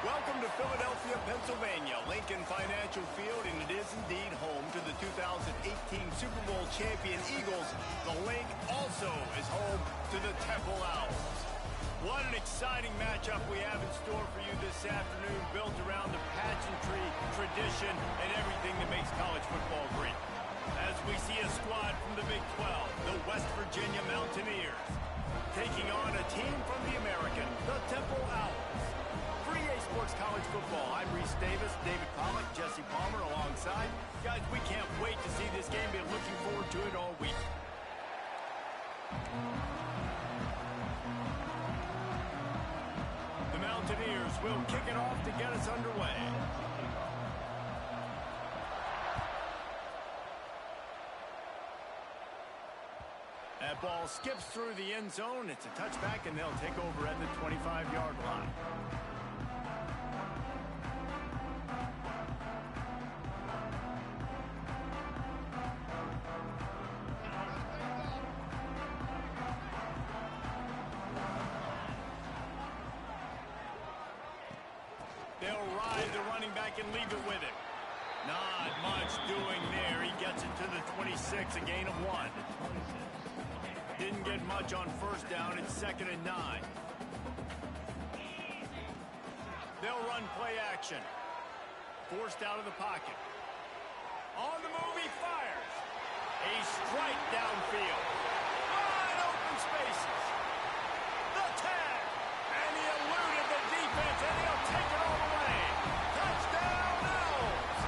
Welcome to Philadelphia, Pennsylvania, Lincoln Financial Field, and it is indeed home to the 2018 Super Bowl champion Eagles. The Link also is home to the Temple Owls. What an exciting matchup we have in store for you this afternoon, built around the pageantry, tradition, and everything that makes college football great. As we see a squad from the Big 12, the West Virginia Mountaineers, taking on a team from the American, the Temple Owls. For EA Sports College Football, I'm Reese Davis, David Pollack, Jesse Palmer alongside. Guys, we can't wait to see this game. Been looking forward to it all week. The Mountaineers will kick it off to get us underway. That ball skips through the end zone. It's a touchback, and they'll take over at the 25-yard line. They'll ride the running back and leave it with him. Not much doing there. He gets it to the 26, a gain of 1. Didn't get much on first down. It's 2nd and 9. They'll run play action. Forced out of the pocket. On the move, he fires. A strike downfield. Wide open spaces. The tag. And he eluded the defense, and he'll take it all the way. Touchdown, Owls.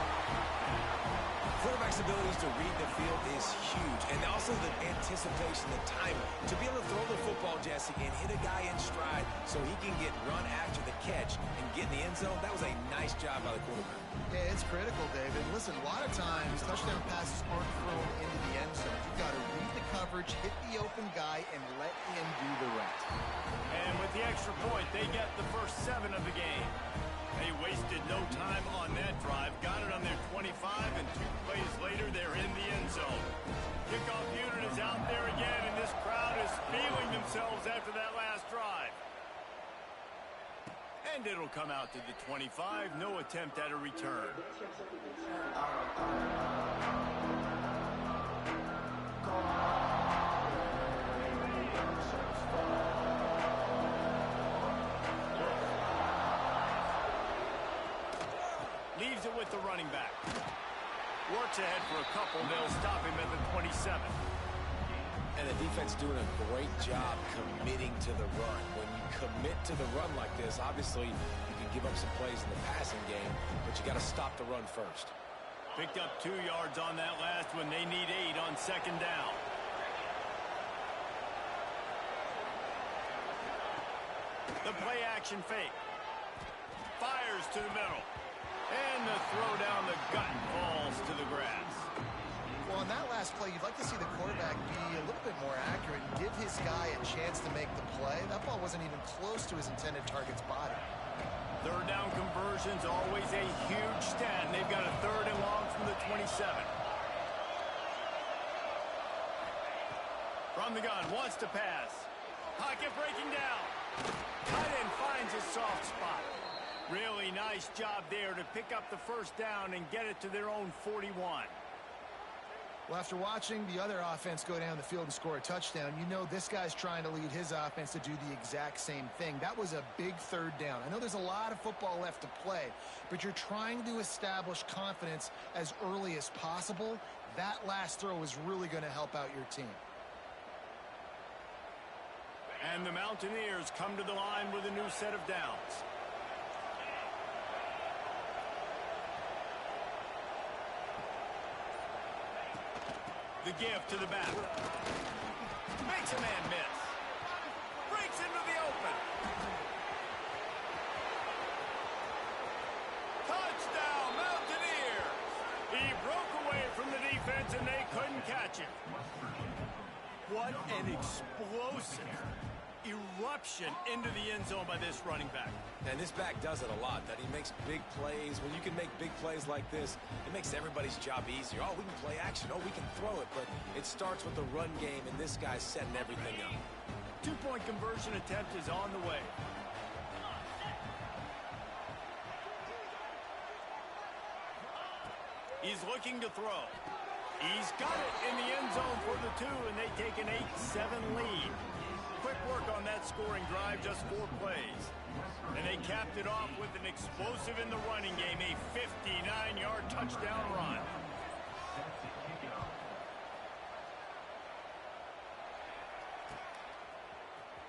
Quarterback's abilities to read the field is huge, and also the anticipation, the timing. To be able to throw the football, Jesse, and hit a guy in stride so he can get run after the catch and get in the end zone, that was a nice job by the quarterback. Yeah, it's critical, David. Listen, a lot of times touchdown passes aren't thrown into the end zone. You've got to read the coverage, hit the open guy, and let him do the rest. And with the extra point, they get the first 7 of the game. They wasted no time on that drive. Got it on their 25, and 2 plays later, they're in the end zone. Kickoff unit is out there again, and this crowd is feeling themselves after that last drive. And it'll come out to the 25. No attempt at a return. Leaves it with the running back. Works ahead for a couple. They'll stop him at the 27. And the defense doing a great job committing to the run. When you commit to the run like this, obviously you can give up some plays in the passing game, but you got to stop the run first. Picked up 2 yards on that last one. They need 8 on 2nd down. The play action fake. Fires to the middle. And the throw down the gut falls to the grass. Well, on that last play, you'd like to see the quarterback be a little bit more accurate and give his guy a chance to make the play. That ball wasn't even close to his intended target's body. 3rd down conversion's always a huge stat. They've got a 3rd and long from the 27. From the gun, wants to pass. Pocket breaking down. Tight end finds his soft spot. Really nice job there to pick up the first down and get it to their own 41. Well, after watching the other offense go down the field and score a touchdown, you know this guy's trying to lead his offense to do the exact same thing. That was a big 3rd down. I know there's a lot of football left to play, but you're trying to establish confidence as early as possible. That last throw is really going to help out your team. And the Mountaineers come to the line with a new set of downs. The give to the back. Makes a man miss. Breaks into the open. Touchdown, Mountaineers! He broke away from the defense and they couldn't catch him. What an explosive eruption into the end zone by this running back. And this back does it a lot, that he makes big plays. When you can make big plays like this, it makes everybody's job easier. Oh, we can play action. Oh, we can throw it. But it starts with the run game, and this guy's setting everything up. 2-point conversion attempt is on the way. He's looking to throw. He's got it in the end zone for the 2, and they take an 8-7 lead. Quick work on that scoring drive, just 4 plays. And they capped it off with an explosive in the running game, a 59-yard touchdown run.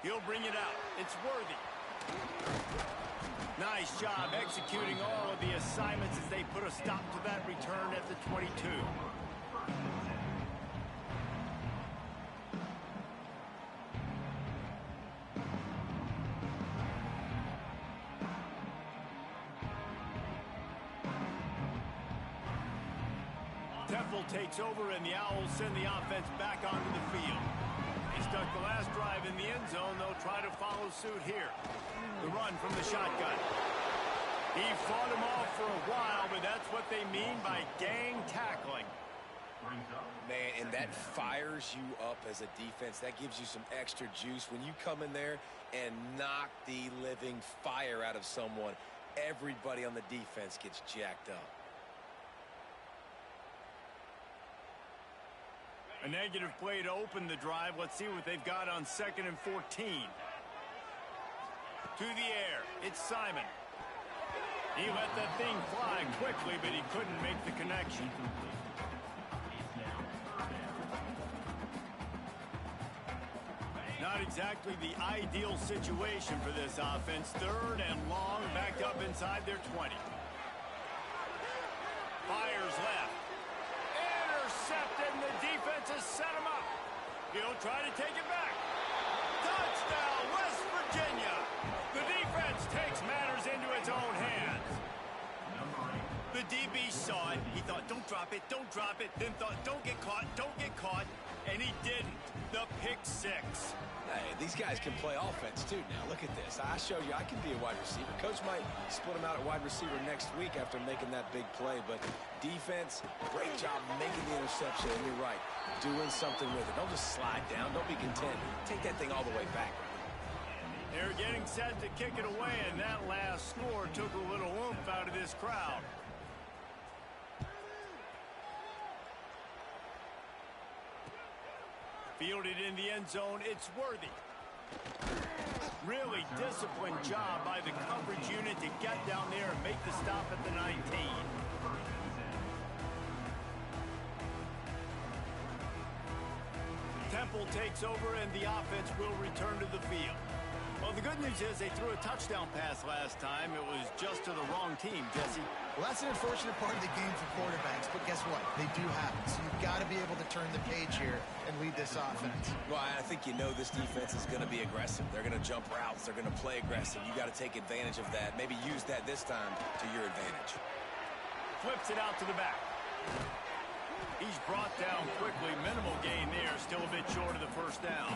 He'll bring it out. It's Worthy. Nice job executing all of the assignments as they put a stop to that return at the 22. Temple takes over, and the Owls send the offense back onto the field. They stuck the last drive in the end zone. They'll try to follow suit here. The run from the shotgun. He fought him off for a while, but that's what they mean by gang tackling. Man, and that fires you up as a defense. That gives you some extra juice. When you come in there and knock the living fire out of someone, everybody on the defense gets jacked up. A negative play to open the drive. Let's see what they've got on 2nd and 14. To the air, it's Simon. He let that thing fly quickly, but he couldn't make the connection. Not exactly the ideal situation for this offense. 3rd and long, backed up inside their 20. Fires left. Intercepted, and the defense has set him up. He'll try to take it back. Touchdown, West Virginia. The defense takes matters into its own hands. The DB saw it. He thought, don't drop it, then thought, don't get caught, and he didn't. The pick 6. Hey, these guys can play offense, too. Now, look at this. I showed you I can be a wide receiver. Coach might split him out at wide receiver next week after making that big play, but defense, great job making the interception, and you're right, doing something with it. Don't just slide down. Don't be content. Take that thing all the way back. They're getting set to kick it away, and that last score took a little oomph out of this crowd. Fielded in the end zone, it's Worthy. Really disciplined job by the coverage unit to get down there and make the stop at the 19. Temple takes over, and the offense will return to the field. Well, the good news is they threw a touchdown pass last time. It was just to the wrong team, Jesse. Well, that's an unfortunate part of the game for quarterbacks, but guess what? They do happen. So you've got to be able to turn the page here and lead this offense. Well, I think you know this defense is going to be aggressive. They're going to jump routes. They're going to play aggressive. You got to take advantage of that. Maybe use that this time to your advantage. Flips it out to the back. He's brought down quickly. Minimal gain there. Still a bit short of the first down.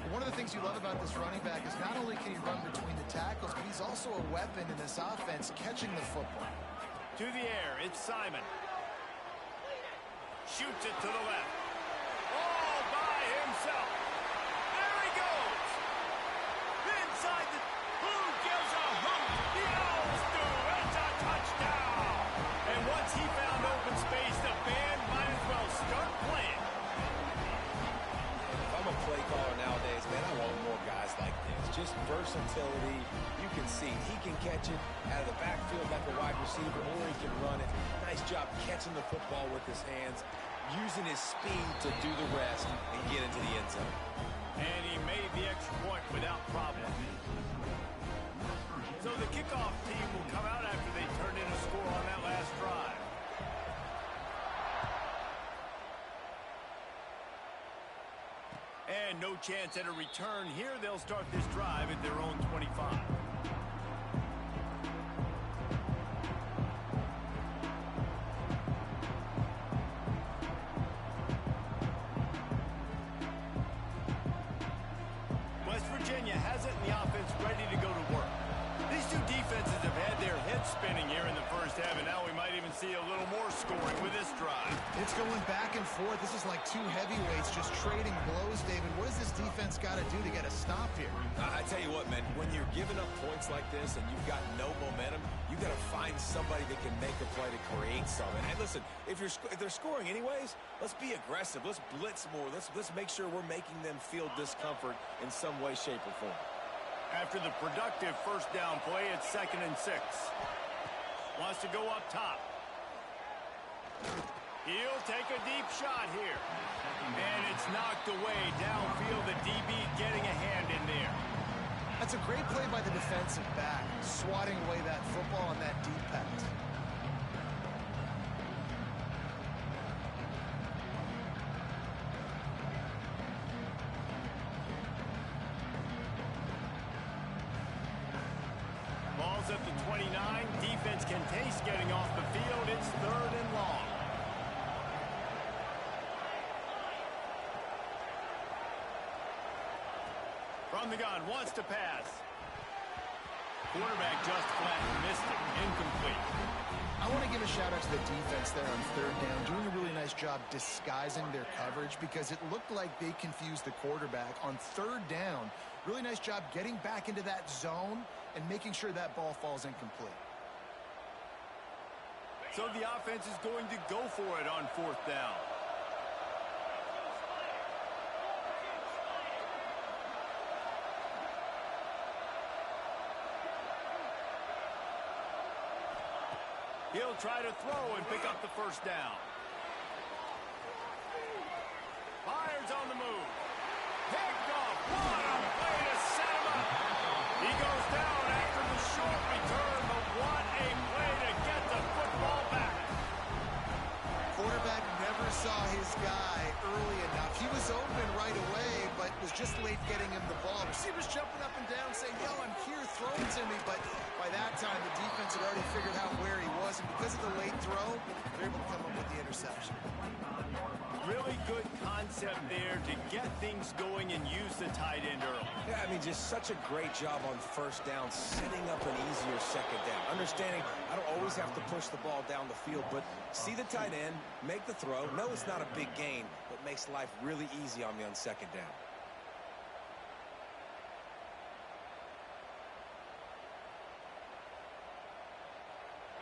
One of the things you love about this running back is not only can he run between the tackles, but he's also a weapon in this offense, catching the football. To the air, it's Simon. Shoots it to the left. All by himself. There he goes. Inside the... Who gives a hoot? The Owls do. It's a touchdown. And once he found open space, the band might as well start playing. If I'm a play caller nowadays, man, I want more guys like this. Just versatility. You can see he can catch it out of the backfield like a wide receiver, or he can run it. Nice job catching the football with his hands, using his speed to do the rest and get into the end zone. And he made the extra point without problem. So the kickoff team will come out after they turned in a score on that last drive. And no chance at a return here. They'll start this drive at their own 25. West Virginia has it in the offense ready to go to work. These two defenses have had their heads spinning here in the first half, and now we might even see a little more scoring with this drive. It's going back and forth. This is like two heavyweights just trading blows, David. What does this defense got to do to get a stop here? I tell you what, man, when you're giving up points like this and you've got no momentum, you got to find somebody that can make a play to create something. And listen, if they're scoring anyways, let's be aggressive. Let's blitz more. Let's make sure we're making them feel discomfort in some way, shape, or form. After the productive first down play, it's 2nd and 6. Wants to go up top. He'll take a deep shot here. And it's knocked away downfield. The DB getting a hand in there. That's a great play by the defensive back, swatting away that football on that deep pass. Ball's at the 29. Defense can taste getting off the field. It's 3rd and long. From the gun, wants to pass. Quarterback just flat missed it. Incomplete. I want to give a shout out to the defense there on 3rd down, doing a really nice job disguising their coverage because it looked like they confused the quarterback on 3rd down. Really nice job getting back into that zone and making sure that ball falls incomplete. So the offense is going to go for it on 4th down. He'll try to throw and pick up the first down. Fires on the move. Picked off. What a play to set him up. He goes down after the short return, but what a play to get the football back. Quarterback never saw his guy early enough. He was open right away, but was just late getting him the ball. Receivers jumping up and down saying, yo, I'm here, throw it to me. But by that time, the defense had already figured out where he was. And because of the late throw, they're able to come up with the interception. Really good concept there to get things going and use the tight end early. Yeah, I mean, just such a great job on 1st down, setting up an easier 2nd down. Understanding I don't always have to push the ball down the field, but see the tight end, make the throw. No, it's not a big gain, but makes life really easy on me on 2nd down.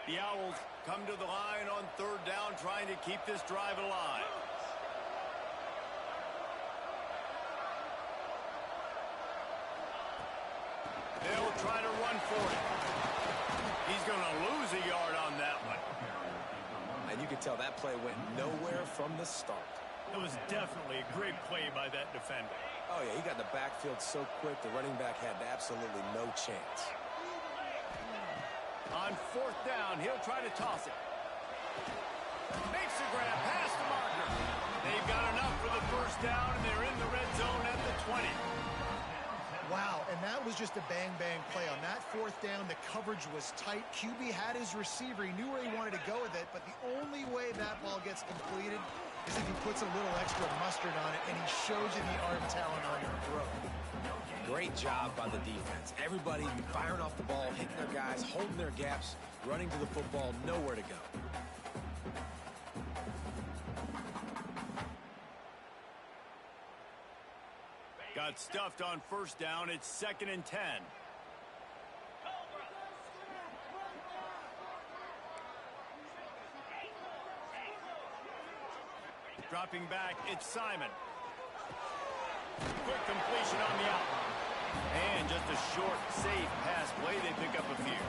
The Owls come to the line on 3rd down, trying to keep this drive alive. They'll try to run for it. He's going to lose a yard on that one. And you can tell that play went nowhere from the start. It was definitely a great play by that defender. Oh, yeah, he got in the backfield so quick, the running back had absolutely no chance. On 4th down, he'll try to toss it. Makes the grab, past the marker. They've got enough for the first down, and they're in the red zone at the 20. Wow, and that was just a bang-bang play. On that 4th down, the coverage was tight. QB had his receiver. He knew where he wanted to go with it, but the only way that ball gets completed is if he puts a little extra mustard on it, and he shows you the arm talent on the throw. Great job by the defense. Everybody firing off the ball, hitting their guys, holding their gaps, running to the football, nowhere to go. Got stuffed on 1st down. It's 2nd and 10. Dropping back, it's Simon. Quick completion on the out. And just a short, safe pass play. They pick up a few.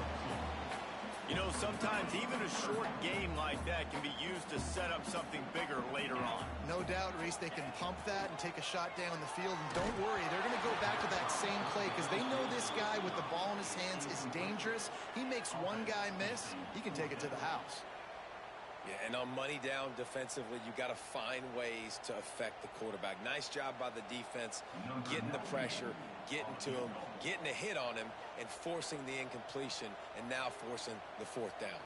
You know, sometimes even a short game like that can be used to set up something bigger later on. No doubt, Reese, they can pump that and take a shot down the field. And don't worry, they're going to go back to that same play because they know this guy with the ball in his hands is dangerous. He makes one guy miss, he can take it to the house. Yeah, and on money down defensively, you got to find ways to affect the quarterback. Nice job by the defense, getting the pressure, getting to him, getting a hit on him, and forcing the incompletion, and now forcing the 4th down.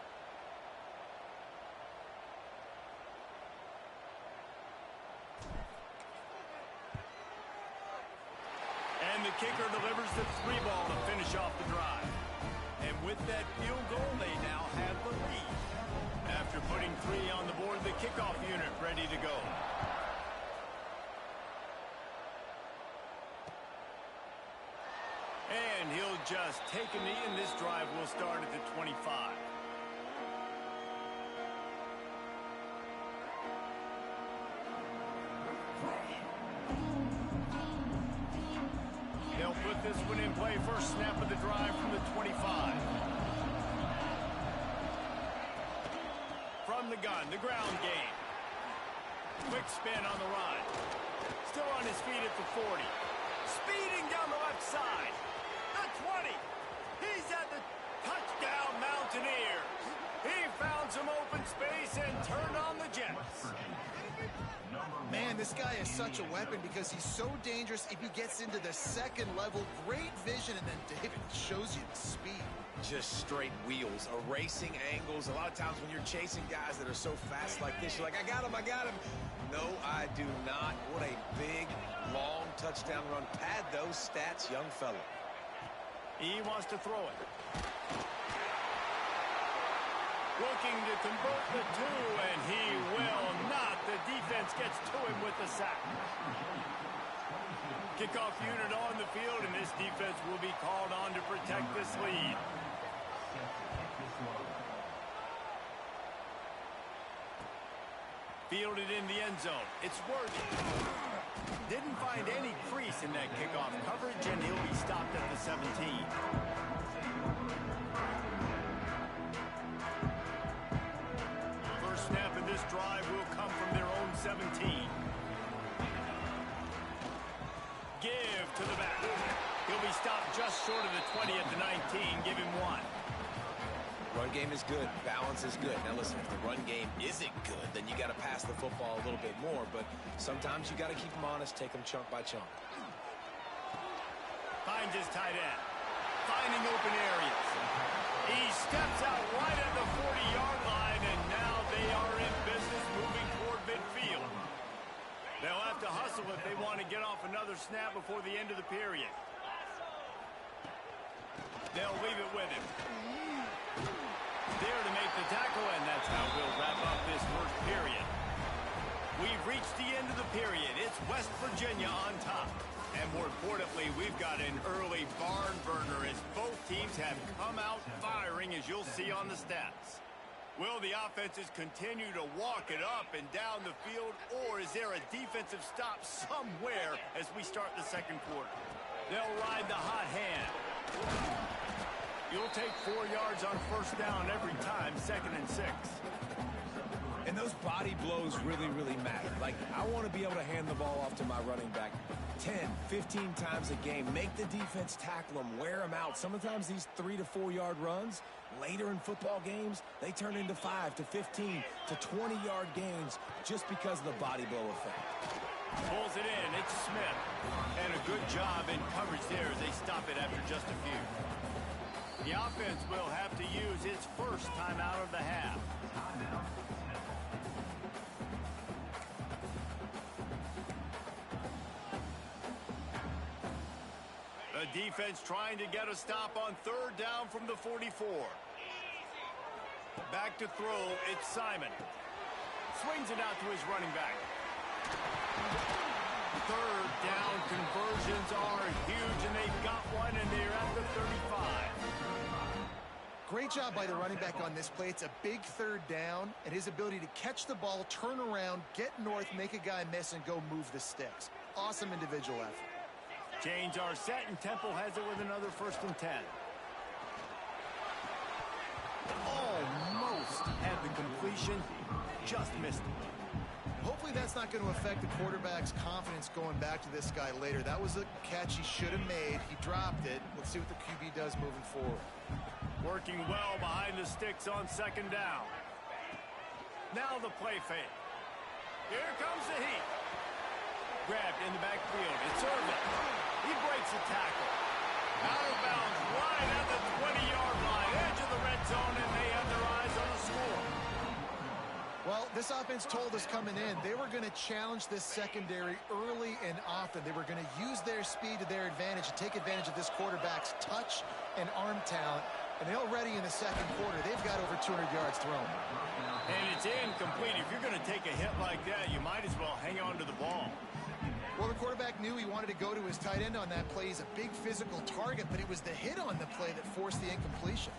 And the kicker delivers the 3 ball to finish off the drive. And with that field goal, they now have the lead. After putting 3 on the board, the kickoff unit ready to go. And he'll just take a knee, and this drive will start at the 25. They'll put this one in play. First snap of the drive from the 25. From the gun, the ground game. Quick spin on the run. Still on his feet at the 40. Speeding down the left side. The 20. He's at the touchdown Mountaineers. He found some open space and turned on the Jets. Man, this guy is such a weapon because he's so dangerous if he gets into the second level. Great vision, and then David shows you the speed. Just straight wheels, erasing angles. A lot of times when you're chasing guys that are so fast like this, you're like, I got him, I got him. No, I do not. What a big, long touchdown run. Pad those stats, young fella. He wants to throw it. Looking to convert the 2, and he will not. The defense gets to him with the sack. Kickoff unit on the field, and this defense will be called on to protect this lead. Fielded in the end zone. It's Worthy. Didn't find any crease in that kickoff coverage, and he'll be stopped at the 17. First snap of this drive will come from their own 17. Give to the back. He'll be stopped just short of the 20 at the 19. Give him 1. Run game is good. Balance is good. Now listen, if the run game isn't good, then you got to pass the football a little bit more. But sometimes you got to keep them honest, take them chunk by chunk. Finds his tight end. Finding open areas. He steps out right at the 40-yard line, and now they are in business moving toward midfield. They'll have to hustle if they want to get off another snap before the end of the period. They'll leave it with him. There to make the tackle, and that's how we'll wrap up this first period. We've reached the end of the period. It's West Virginia on top. And more importantly, we've got an early barn burner as both teams have come out firing, as you'll see on the stats. Will the offenses continue to walk it up and down the field, or is there a defensive stop somewhere as we start the second quarter? They'll ride the hot hand. You'll take 4 yards on first down every time, 2nd and 6. And those body blows really, really matter. Like, I want to be able to hand the ball off to my running back 10, 15 times a game. Make the defense tackle them, wear them out. Sometimes these 3 to 4 yard runs, later in football games, they turn into 5 to 15 to 20 yard gains just because of the body blow effect. Pulls it in. It's Smith. And a good job in coverage there as they stop it after just a few. The offense will have to use its first timeout of the half. The defense trying to get a stop on third down from the 44. Back to throw, it's Simon. Swings it out to his running back. Third down conversions are huge, and they've got one, and they're at the 35. Great job by the running back on this play. It's a big third down, and his ability to catch the ball, turn around, get north, make a guy miss, and go move the sticks. Awesome individual effort. Chains are set, and Temple has it with another 1st and 10. Almost had the completion, just missed it. Hopefully that's not going to affect the quarterback's confidence going back to this guy later. That was a catch he should have made. He dropped it. Let's see what the QB does moving forward. Working well behind the sticks on 2nd down. Now the play fake. Here comes the heat. Grabbed in the backfield. It's Irvin. He breaks a tackle. Out of bounds right at the 20-yard line. Edge of the red zone, and they have their eyes on the score. Well, this offense told us coming in they were going to challenge this secondary early and often. They were going to use their speed to their advantage and take advantage of this quarterback's touch and arm talent. And already in the second quarter, they've got over 200 yards thrown. And it's incomplete. If you're going to take a hit like that, you might as well hang on to the ball. Well, the quarterback knew he wanted to go to his tight end on that play. He's a big physical target, but it was the hit on the play that forced the incompletion.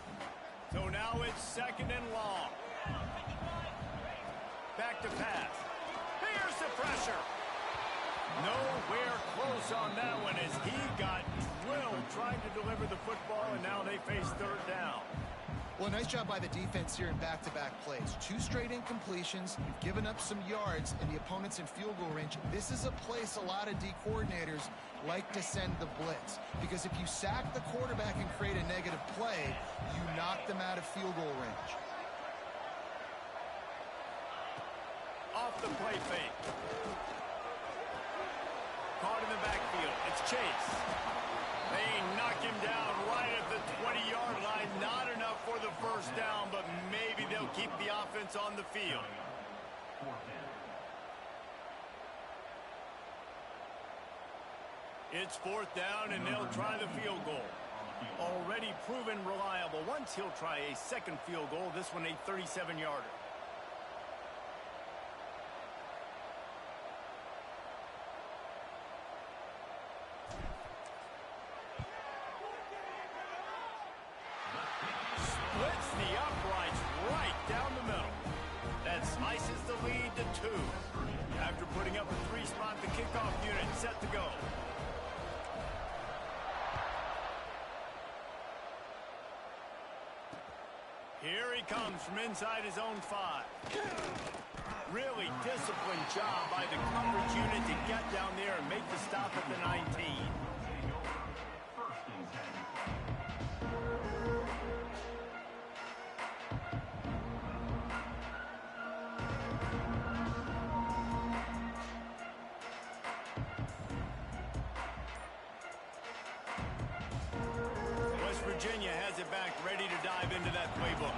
So now it's second and long. Back to pass. Here's the pressure. Nowhere close on that one as he got drilled trying to deliver the football, and now they face third down. Well, nice job by the defense here in back-to-back plays. 2 straight incompletions. You've given up some yards, and the opponent's in field goal range. This is a place a lot of D coordinators like to send the blitz, because if you sack the quarterback and create a negative play, you knock them out of field goal range. Off the play fake. Caught in the backfield. It's Chase. They knock him down right at the 20-yard line. Not enough for the first down, but maybe they'll keep the offense on the field. It's fourth down, and they'll try the field goal. Already proven reliable. Once he'll try a second field goal, this one a 37-yarder. Splits the uprights right down the middle. That slices the lead to 2. After putting up a 3-spot, the kickoff unit set to go. Here he comes from inside his own 5. Really disciplined job by the coverage unit to get down there and make the stop at the 19. Virginia has it back, ready to dive into that playbook.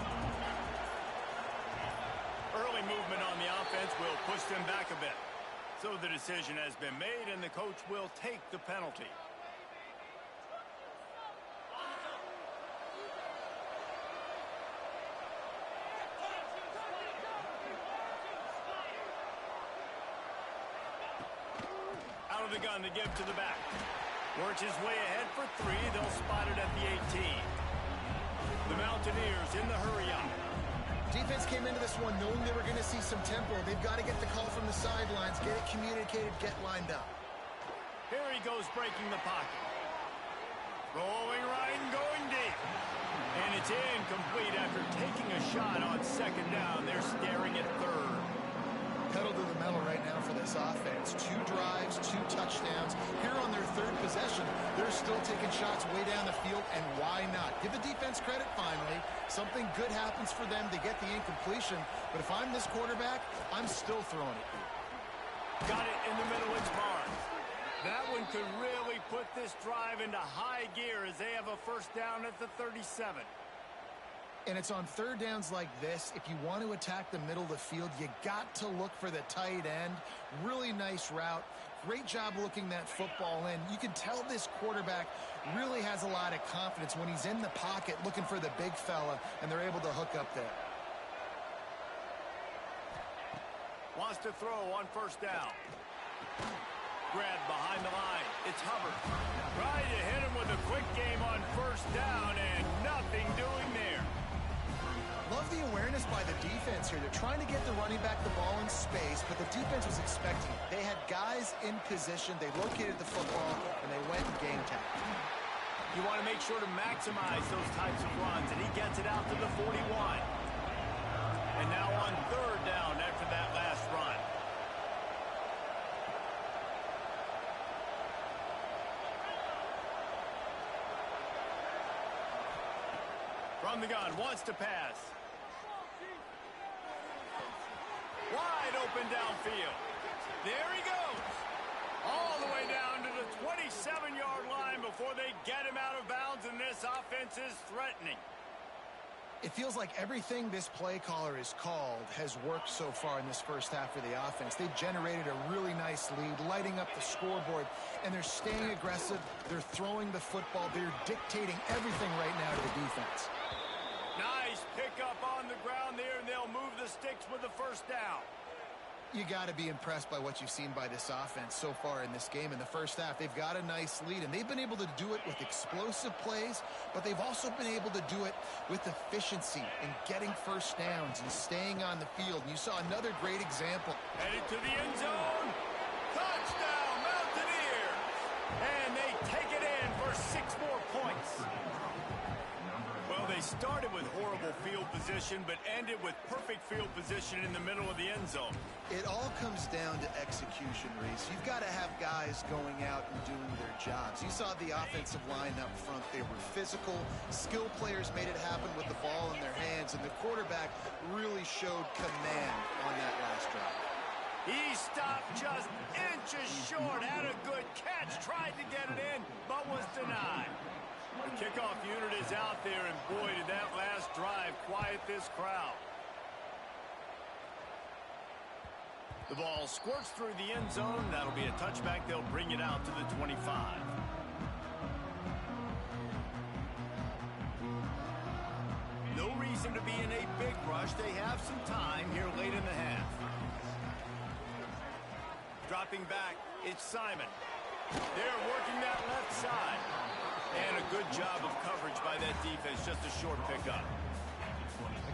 Early movement on the offense will push them back a bit. So the decision has been made, and the coach will take the penalty. Out of the gun to give to the back. Works his way ahead for 3. They'll spot it at the 18. The Mountaineers in the hurry-up. Defense came into this one knowing they were going to see some tempo. They've got to get the call from the sidelines, get it communicated, get lined up. Here he goes breaking the pocket. Rolling right and going deep. And it's incomplete after taking a shot on second down. They're staring at third. Pedal to the metal right now for this offense. 2 drives, 2 touchdowns. Here on their third possession, they're still taking shots way down the field, and why not? Give the defense credit finally. Something good happens for them to get the incompletion, but if I'm this quarterback, I'm still throwing it. Got it in the middle, it's Barnes. That one could really put this drive into high gear as they have a first down at the 37. And it's on third downs like this. If you want to attack the middle of the field, you got to look for the tight end. Really nice route. Great job looking that football in. You can tell this quarterback really has a lot of confidence when he's in the pocket looking for the big fella, and they're able to hook up there. Wants to throw on first down. Grabbed behind the line. It's Hubbard. Trying to hit him with a quick game on first down, and nothing doing there. Love the awareness by the defense here. They're trying to get the running back the ball in space, but the defense was expecting it. They had guys in position. They located the football, and they went and game tacked. You want to make sure to maximize those types of runs, and he gets it out to the 41. And now on third down after that last run. From the gun, wants to pass. Wide open downfield. There he goes. All the way down to the 27-yard line before they get him out of bounds, and this offense is threatening. It feels like everything this play caller has called has worked so far in this first half of the offense. They've generated a really nice lead, lighting up the scoreboard, and they're staying aggressive. They're throwing the football. They're dictating everything right now to the defense. pick up on the ground there, and they'll move the sticks with the first down. You got to be impressed by what you've seen by this offense so far in this game. In the first half, they've got a nice lead, and they've been able to do it with explosive plays, but they've also been able to do it with efficiency and getting first downs and staying on the field. And you saw another great example. Headed to the end zone. Touchdown, Mountaineers! And they take it in for 6 more points. Well, they started with horrible field position, but ended with perfect field position in the middle of the end zone. It all comes down to execution, Reese. You've got to have guys going out and doing their jobs. You saw the offensive line up front. They were physical. Skill players made it happen with the ball in their hands, and the quarterback really showed command on that last drive. He stopped just inches short. Had a good catch. Tried to get it in, but was denied. The kickoff unit is out there, and boy, did that last drive quiet this crowd. The ball squirts through the end zone. That'll be a touchback. They'll bring it out to the 25. No reason to be in a big rush. They have some time here late in the half. Dropping back, it's Simon. They're working that left side. And a good job of coverage by that defense. Just a short pickup.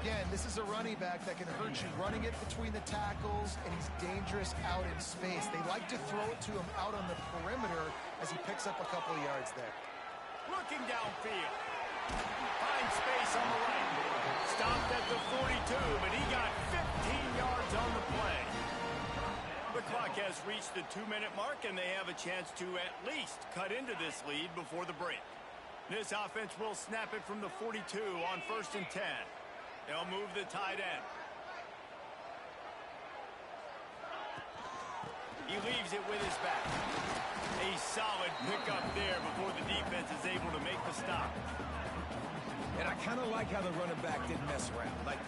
Again, this is a running back that can hurt you running it between the tackles, and he's dangerous out in space. They like to throw it to him out on the perimeter as he picks up a couple of yards there. Looking downfield. Finds space on the right. Stopped at the 42, but he got 15 yards on the play. The clock has reached the 2-minute mark, and they have a chance to at least cut into this lead before the break. This offense will snap it from the 42 on 1st and 10. They'll move the tight end. He leaves it with his back. A solid pickup there before the defense is able to make the stop. And I kind of like how the running back didn't mess around. Like,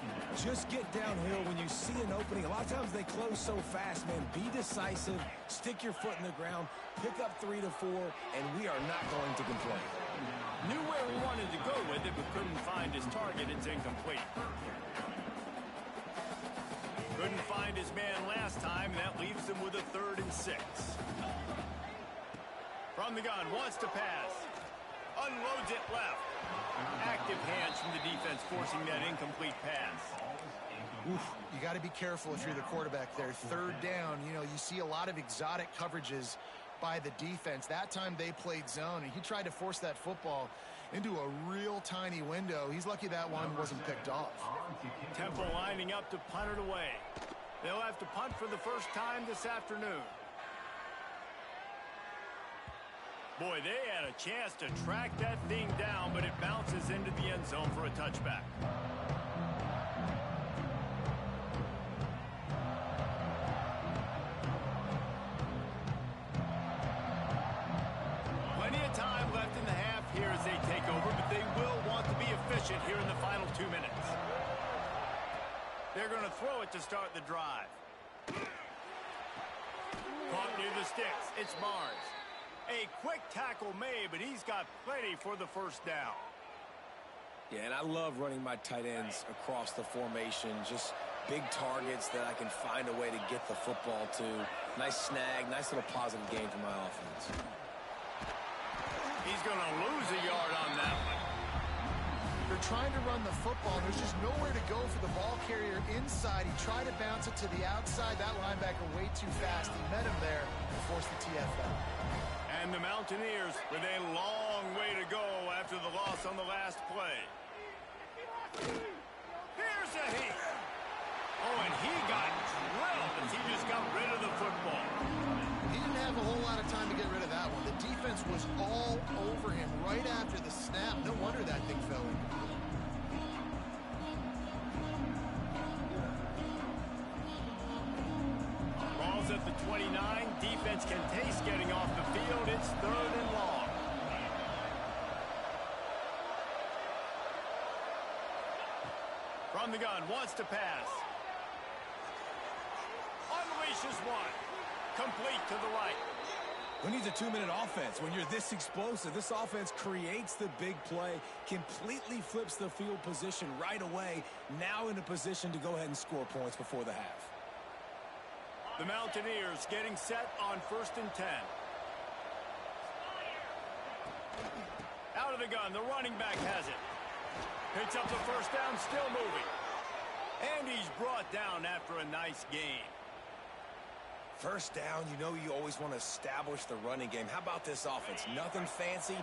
just get downhill when you see an opening. A lot of times they close so fast, man. Be decisive, stick your foot in the ground, pick up 3 to 4, and we are not going to complain. Knew where he wanted to go with it, but couldn't find his target. It's incomplete. Couldn't find his man last time, and that leaves him with a 3rd and 6. From the gun, wants to pass. Unloads it left. Active hands from the defense forcing that incomplete pass. Oof, you got to be careful if you're the quarterback there. 3rd down, you know, you see a lot of exotic coverages by the defense. That time they played zone, and he tried to force that football into a real tiny window. He's lucky that one wasn't picked off. Temple lining up to punt it away. They'll have to punt for the first time this afternoon. Boy, they had a chance to track that thing down, but it bounces into the end zone for a touchback. Plenty of time left in the half here as they take over, but they will want to be efficient here in the final 2 minutes. They're going to throw it to start the drive. Caught near the sticks. It's Barnes. A quick tackle made, but he's got plenty for the first down. Yeah, and I love running my tight ends across the formation. Just big targets that I can find a way to get the football to. Nice snag, nice little positive gain for my offense. He's going to lose a yard on that one. They're trying to run the football, and there's just nowhere to go for the ball carrier inside. He tried to bounce it to the outside. That linebacker way too fast. He met him there and forced the TFL. And the Mountaineers with a long way to go after the loss on the last play. Here's a hit. Oh, and he got drilled as he just got rid of the football. He didn't have a whole lot of time to get rid of that one. The defense was all over him right after the snap. No wonder that thing fell in. Ball's at the 29. Defense can taste getting off the field. It's 3rd and long. From the gun, wants to pass. Unleashes one. Complete to the right. Who needs a 2-minute offense? When you're this explosive, this offense creates the big play, completely flips the field position right away, now in a position to go ahead and score points before the half. The Mountaineers getting set on 1st and 10. Out of the gun, the running back has it. Picks up the first down, still moving. And he's brought down after a nice gain. First down, you know you always want to establish the running game. How about this offense? Nothing fancy.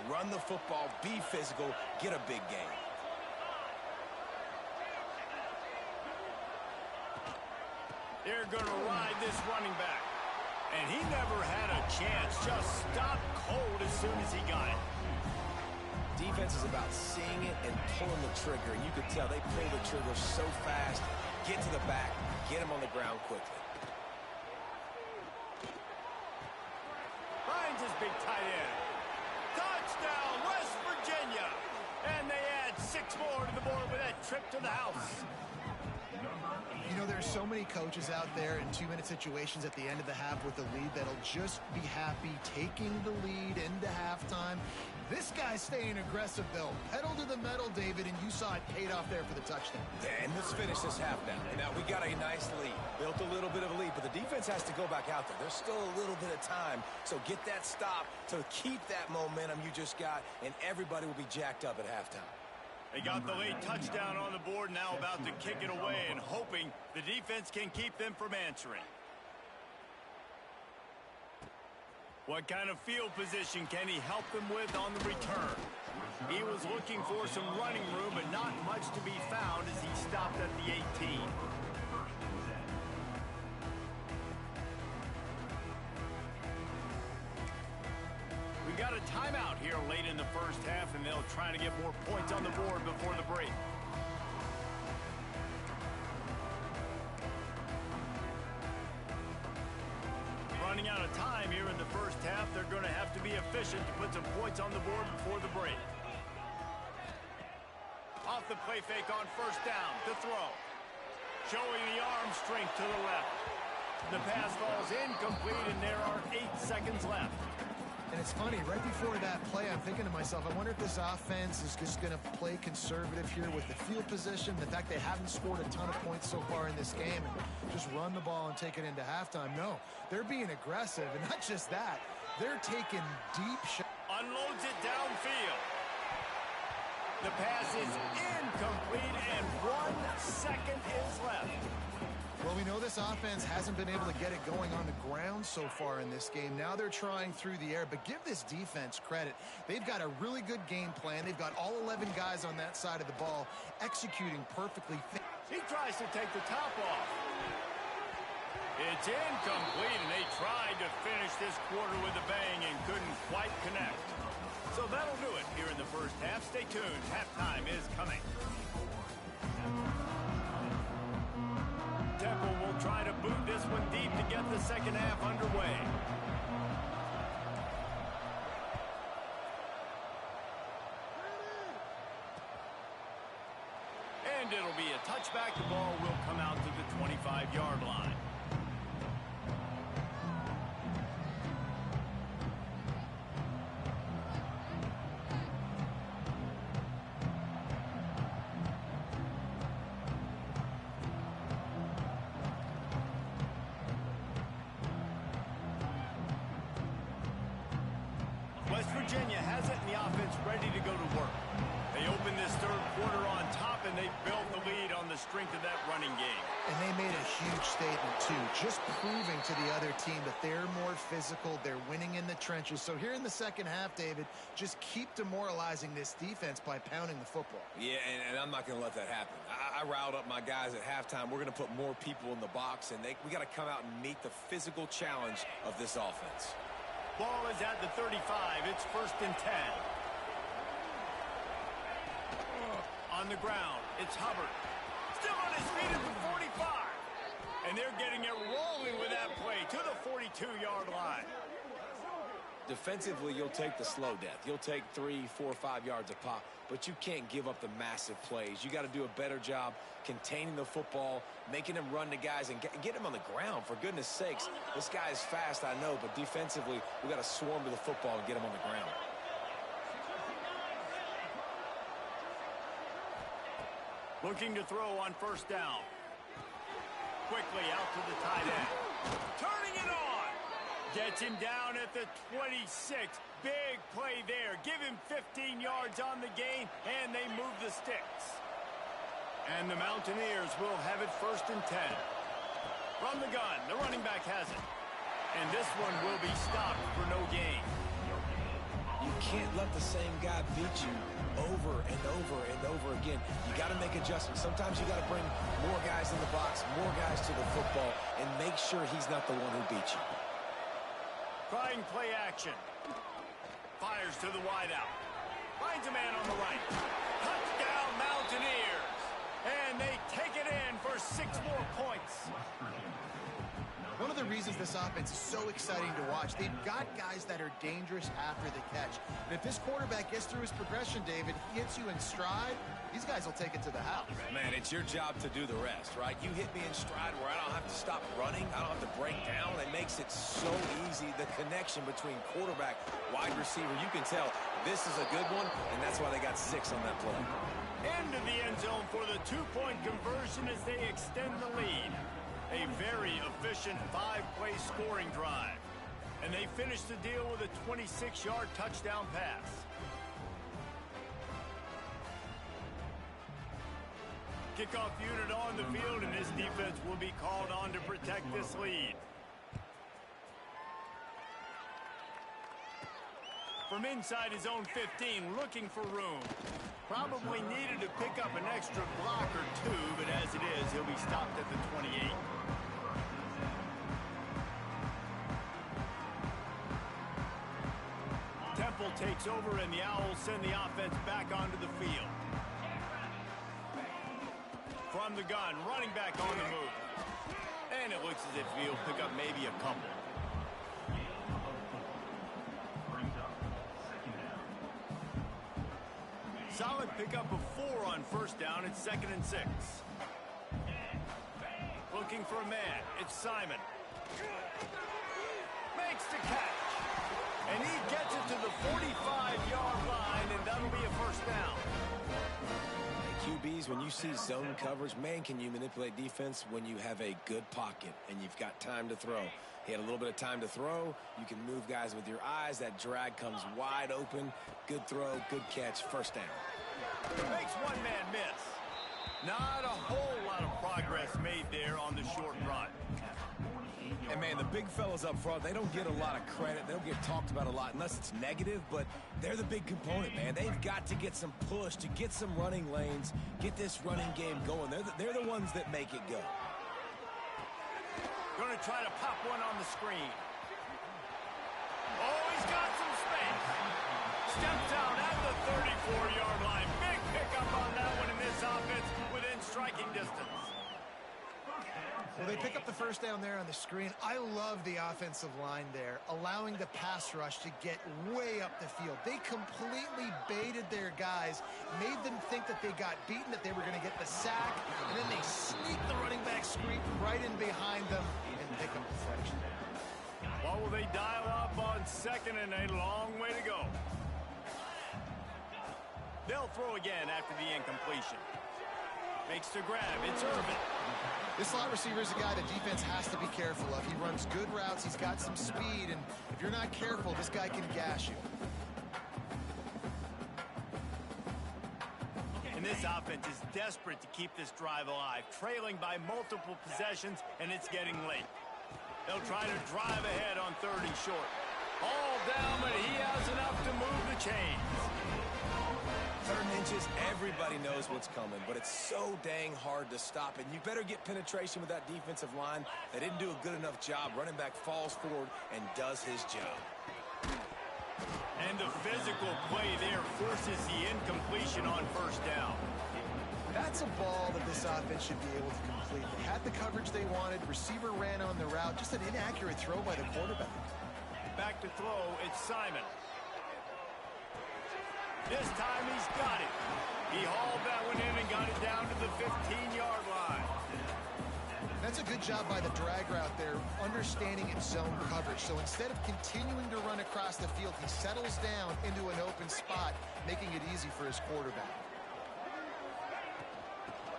Run the football, be physical, get a big gain. They're going to ride this running back. And he never had a chance. Just stopped cold as soon as he got it. Defense is about seeing it and pulling the trigger. And you can tell they pull the trigger so fast. Get to the back. Get him on the ground quickly. Finds his big tight end. Touchdown, West Virginia. And they add 6 more to the board with that trip to the house. You know, there's so many coaches out there in 2-minute situations at the end of the half with a lead that'll just be happy taking the lead into halftime. This guy's staying aggressive, though. Pedal to the metal, David, and you saw it paid off there for the touchdown. And let's finish this half now. Now, we got a nice lead. Built a little bit of a lead, but the defense has to go back out there. There's still a little bit of time, so get that stop to keep that momentum you just got, and everybody will be jacked up at halftime. They got the late touchdown on the board, now about to kick it away and hoping the defense can keep them from answering. What kind of field position can he help them with on the return? He was looking for some running room, but not much to be found as he stopped at the 18. We got a timeout here late in the first half, and they'll try to get more points on the board before the break. Running out of time here in the first half, they're going to have to be efficient to put some points on the board before the break. Off the play fake on first down to throw. Showing the arm strength to the left. The pass falls incomplete, and there are 8 seconds left. And it's funny, right before that play, I'm thinking to myself, I wonder if this offense is just going to play conservative here with the field position, the fact they haven't scored a ton of points so far in this game, and just run the ball and take it into halftime. No, they're being aggressive, and not just that, they're taking deep shots. Unloads it downfield. The pass is incomplete, and 1 second is left. Well, we know this offense hasn't been able to get it going on the ground so far in this game. Now they're trying through the air, but give this defense credit. They've got a really good game plan. They've got all 11 guys on that side of the ball executing perfectly. He tries to take the top off. It's incomplete, and they tried to finish this quarter with a bang and couldn't quite connect. So that'll do it here in the first half. Stay tuned. Halftime is coming. Temple will try to boot this one deep to get the second half underway. And it'll be a touchback. The ball will come out to the 25-yard line. West Virginia has it, and the offense ready to go to work. They open this third quarter on top, and they build the lead on the strength of that running game. And they made a huge statement, too, just proving to the other team that they're more physical, they're winning in the trenches. So here in the second half, David, just keep demoralizing this defense by pounding the football. Yeah, and I'm not going to let that happen. I riled up my guys at halftime. We're going to put more people in the box, and we got to come out and meet the physical challenge of this offense. Ball is at the 35. It's 1st and 10. On the ground, it's Hubbard. Still on his feet at the 45. And they're getting it rolling with that play to the 42-yard line. Defensively, you'll take the slow death. You'll take 3, 4, 5 yards a pop, but you can't give up the massive plays. You got to do a better job containing the football, making them run to guys, and get him on the ground. For goodness sakes, this guy is fast, I know, but defensively, we got to swarm to the football and get him on the ground. Looking to throw on first down. Quickly out to the tight end. Turning it on. Gets him down at the 26. Big play there. Give him 15 yards on the gain, and they move the sticks. And the Mountaineers will have it 1st and 10. From the gun, the running back has it. And this one will be stopped for no gain. You can't let the same guy beat you over and over and over again. You got to make adjustments. Sometimes you got to bring more guys in the box, more guys to the football, and make sure he's not the one who beat you. Trying play action. Fires to the wideout. Finds a man on the right. Touchdown Mountaineers. And they take it in for 6 more points. One of the reasons this offense is so exciting to watch, they've got guys that are dangerous after the catch. And if this quarterback gets through his progression, David, he hits you in stride, these guys will take it to the house. Man, it's your job to do the rest, right? You hit me in stride where I don't have to stop running. I don't have to break down. It makes it so easy. The connection between quarterback, wide receiver, you can tell this is a good one, and that's why they got 6 on that play. Into the end zone for the 2-point conversion as they extend the lead. A very efficient 5-play scoring drive. And they finish the deal with a 26-yard touchdown pass. Kickoff unit on the field, and this defense will be called on to protect this lead. From inside his own 15, looking for room. Probably needed to pick up an extra block or 2, but as it is, he'll be stopped at the 28. Temple takes over, and the Owls send the offense back onto the field. From the gun, running back on the move. And it looks as if he'll pick up maybe a couple. Solid pickup of 4 on first down. It's 2nd and 6. Looking for a man. It's Simon. Makes the catch. And he gets it to the 45-yard line, and that'll be a first down. QBs, when you see zone coverage, man, can you manipulate defense when you have a good pocket and you've got time to throw. He had a little bit of time to throw. You can move guys with your eyes. That drag comes wide open. Good throw, good catch, first down. Makes one man miss. Not a whole lot of progress made there on the short run. And, man, the big fellas up front, they don't get a lot of credit. They don't get talked about a lot unless it's negative, but they're the big component, man. They've got to get some push, to get some running lanes, get this running game going. They're the ones that make it go. Going to try to pop one on the screen. Oh, he's got some space. Steps out at the 34-yard line. Big pickup on that one in this offense within striking distance. Well, they pick up the first down there on the screen. I love the offensive line there, allowing the pass rush to get way up the field. They completely baited their guys, made them think that they got beaten, that they were going to get the sack, and then they sneak the running back screen right in behind them and pick up the first down. What will they dial up on 2nd and a long way to go? They'll throw again after the incompletion. Makes the grab. It's Irvin. This slot receiver is a guy the defense has to be careful of. He runs good routes. He's got some speed, and if you're not careful, this guy can gash you. And this offense is desperate to keep this drive alive, trailing by multiple possessions, and it's getting late. They'll try to drive ahead on 3rd and short. All down, but he has enough to move the chains. 3rd and inches, everybody knows what's coming, but it's so dang hard to stop, and you better get penetration with that defensive line. They didn't do a good enough job. Running back falls forward and does his job. And the physical play there forces the incompletion on first down. That's a ball that this offense should be able to complete. They had the coverage they wanted. Receiver ran on the route. Just an inaccurate throw by the quarterback. Back back to throw. It's Simon. This time he's got it. He hauled that one in and got it down to the 15-yard line. That's a good job by the drag route there, understanding its zone coverage. So instead of continuing to run across the field, he settles down into an open spot, making it easy for his quarterback.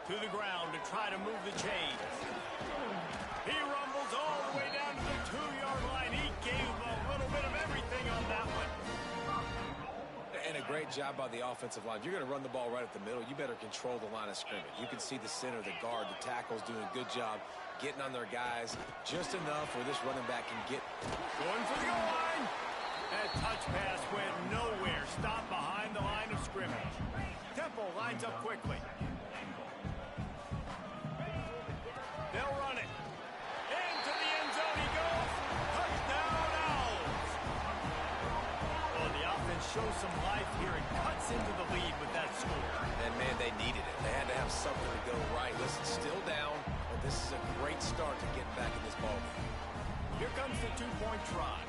To the ground to try to move the chains. He rumbles all the way down to the 2-yard line. He gave a little bit of everything on that one. And a great job by the offensive line. If you're going to run the ball right at the middle, you better control the line of scrimmage. You can see the center, the guard, the tackles doing a good job getting on their guys just enough where this running back can get. Going for the goal line. That touch pass went nowhere. Stopped behind the line of scrimmage. Temple lines up quickly. They'll run it. Into the end zone he goes. Touchdown, Owls. Well, the offense shows some life here and cuts into the lead with that score. And, man, they needed it. They had to have something to go right. Listen, still down, but this is a great start to getting back in this ballgame. Here comes the two-point try.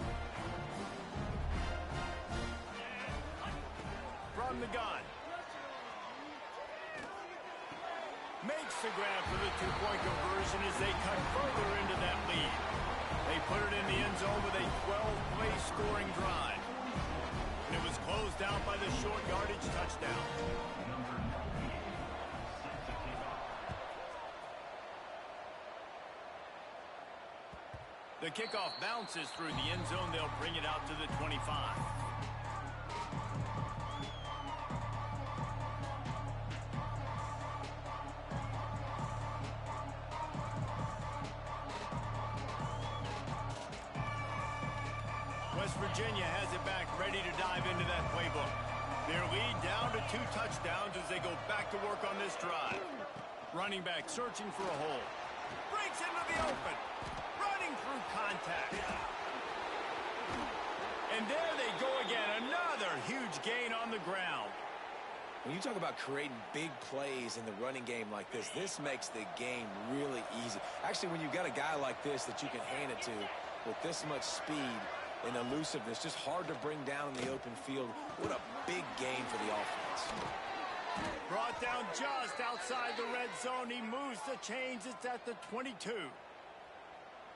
From the gun. Makes the grab for the two-point conversion as they cut further into that lead. They put it in the end zone with a 12-play scoring drive. And it was closed out by the short yardage touchdown. The kickoff bounces through the end zone. They'll bring it out to the 25. West Virginia has it back, ready to dive into that playbook. Their lead down to 2 touchdowns as they go back to work on this drive. Running back searching for a hole. Breaks into the open. Running through contact. And there they go again. Another huge gain on the ground. When you talk about creating big plays in the running game like this makes the game really easy. Actually, when you've got a guy like this that you can hand it to with this much speed and elusiveness, just hard to bring down in the open field. What a big gain for the offense. Brought down just outside the red zone. He moves the chains. It's at the 22.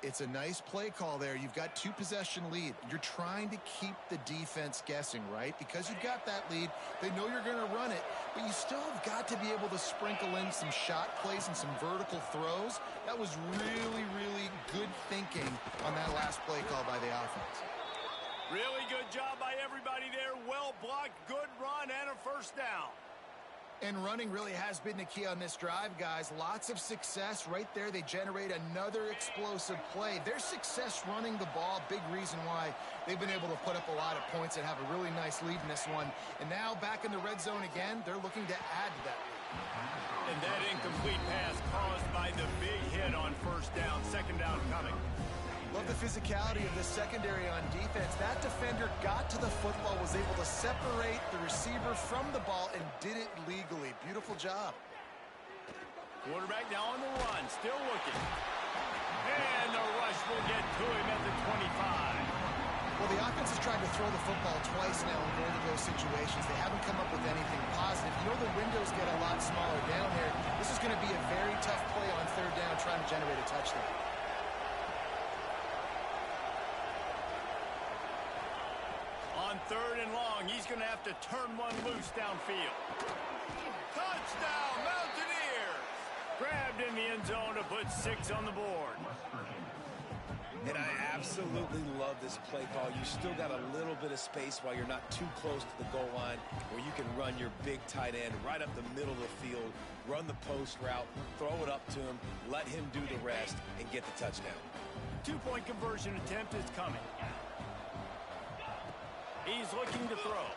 It's a nice play call there. You've got 2-possession lead. You're trying to keep the defense guessing, right? Because you've got that lead, they know you're going to run it, but you still have got to be able to sprinkle in some shot plays and some vertical throws. That was really, really good thinking on that last play call by the offense. Really good job by everybody there. Well blocked, good run, and a first down. And running really has been the key on this drive, guys. Lots of success right there. They generate another explosive play. Their success running the ball, big reason why they've been able to put up a lot of points and have a really nice lead in this one. And now back in the red zone again, they're looking to add to that lead. And that incomplete pass caused by the big hit on first down. Second down coming. Love the physicality of the secondary on defense. That defender got to the football, was able to separate the receiver from the ball, and did it legally. Beautiful job. Quarterback now on the run, still looking. And the rush will get to him at the 25. Well, the offense has tried to throw the football twice now in both of those situations. They haven't come up with anything positive. You know the windows get a lot smaller down here. This is going to be a very tough play on third down, trying to generate a touchdown. On third and long, he's going to have to turn one loose downfield. Touchdown, Mountaineers! Grabbed in the end zone to put 6 on the board. And I absolutely love this play call. You still got a little bit of space while you're not too close to the goal line where you can run your big tight end right up the middle of the field, run the post route, throw it up to him, let him do the rest, and get the touchdown. 2-point conversion attempt is coming. He's looking to throw.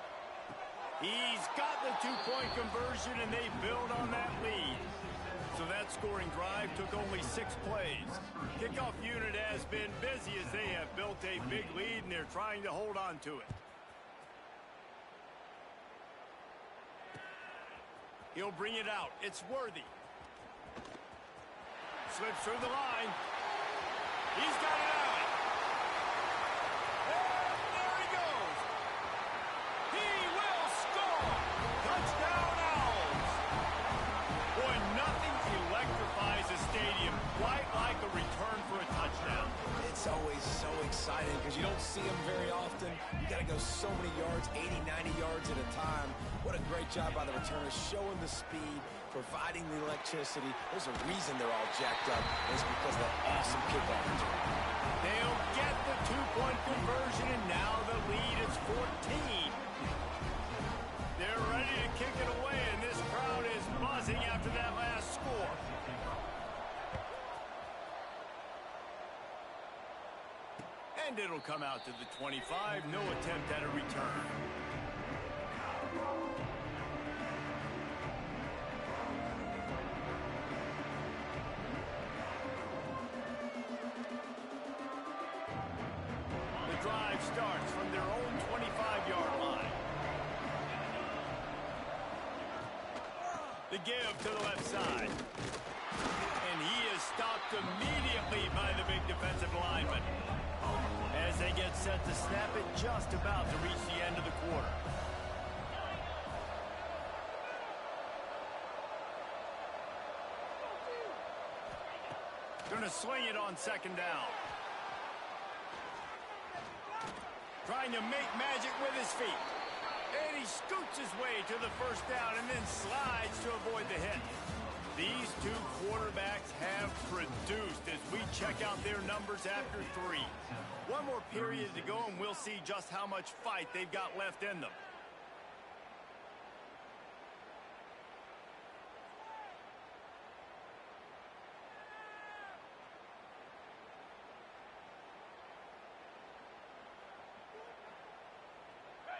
He's got the 2-point conversion, and they build on that lead. So that scoring drive took only 6 plays. Kickoff unit has been busy as they have built a big lead, and they're trying to hold on to it. He'll bring it out. It's Worthy. Slips through the line. He's got it out. see them very often. You got to go so many yards, 80, 90 yards at a time. What a great job by the returners, showing the speed, providing the electricity. There's a reason they're all jacked up. It's because of that awesome kickoff return. They'll get the two-point conversion, and now the lead is 14. They're ready to kick it away, and this crowd is buzzing after that last score. And it'll come out to the 25. No attempt at a return. The drive starts from their own 25-yard line. The give to the left side. And he is stopped immediately by the big defensive lineman. As they get set to snap it, just about to reach the end of the quarter. Going to swing it on second down. Trying to make magic with his feet. And he scoots his way to the first down and then slides to avoid the hit. These two quarterbacks have produced as we check out their numbers after 3. One more period to go, and we'll see just how much fight they've got left in them.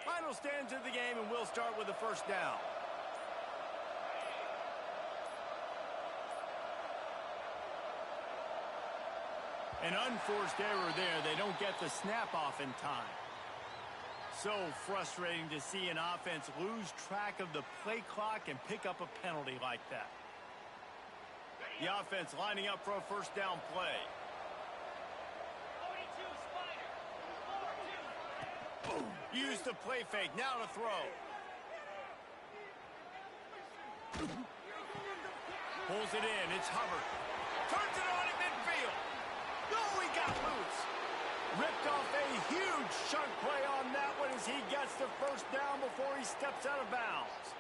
Final stands of the game, and we'll start with the first down. An unforced error there. They don't get the snap off in time. So frustrating to see an offense lose track of the play clock and pick up a penalty like that. The offense lining up for a first down play. Use the play fake. Now to throw. Pulls it in. It's Hubbard. Turns it on at midfield. No, he got loose. Ripped off a huge chunk play on that one as he gets the first down before he steps out of bounds.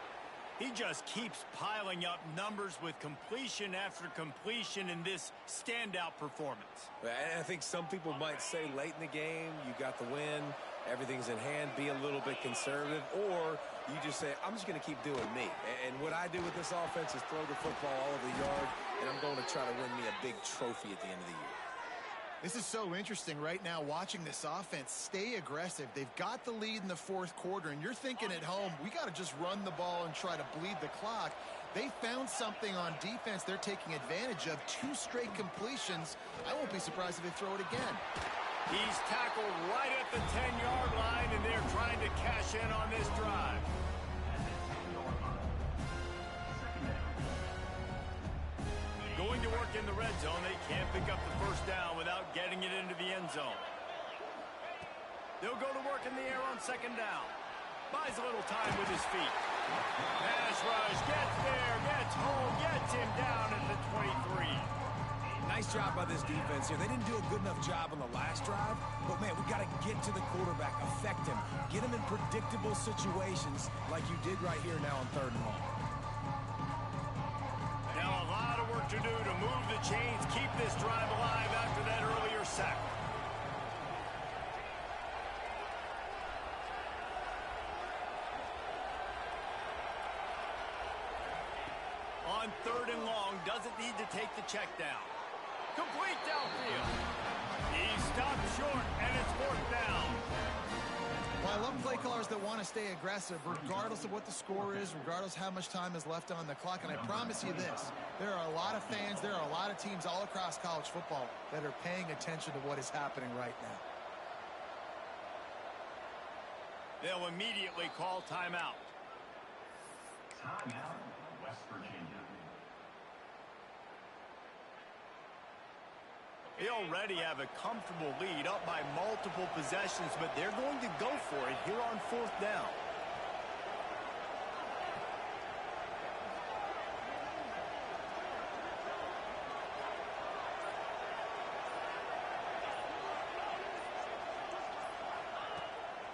He just keeps piling up numbers with completion after completion in this standout performance. I think some people might say late in the game, you got the win, everything's in hand, be a little bit conservative, or you just say, I'm just going to keep doing me. And what I do with this offense is throw the football all over the yard, and I'm going to try to win me a big trophy at the end of the year. This is so interesting right now watching this offense stay aggressive. They've got the lead in the fourth quarter, and you're thinking at home, we got to just run the ball and try to bleed the clock. They found something on defense they're taking advantage of. 2 straight completions. I won't be surprised if they throw it again. He's tackled right at the 10-yard line, and they're trying to cash in on this drive. Going to work in the red zone, they can't pick up the first down without getting it into the end zone. They'll go to work in the air on second down. Buys a little time with his feet. Pass rush, gets there, gets home, gets him down at the 23. Nice job by this defense here. They didn't do a good enough job on the last drive, but, man, we got to get to the quarterback, affect him, get him in predictable situations like you did right here now on 3rd and long. Now a lot of work to do to move the chains, keep this drive alive after that earlier sack. On 3rd and long, doesn't need to take the check down. Complete downfield. He stopped short, and it's 4th down. Well, I love play callers that want to stay aggressive regardless of what the score is, regardless how much time is left on the clock. And I promise you this, there are a lot of fans, there are a lot of teams all across college football that are paying attention to what is happening right now. They'll immediately call timeout. Timeout, West Virginia. They already have a comfortable lead up by multiple possessions, but they're going to go for it here on 4th down.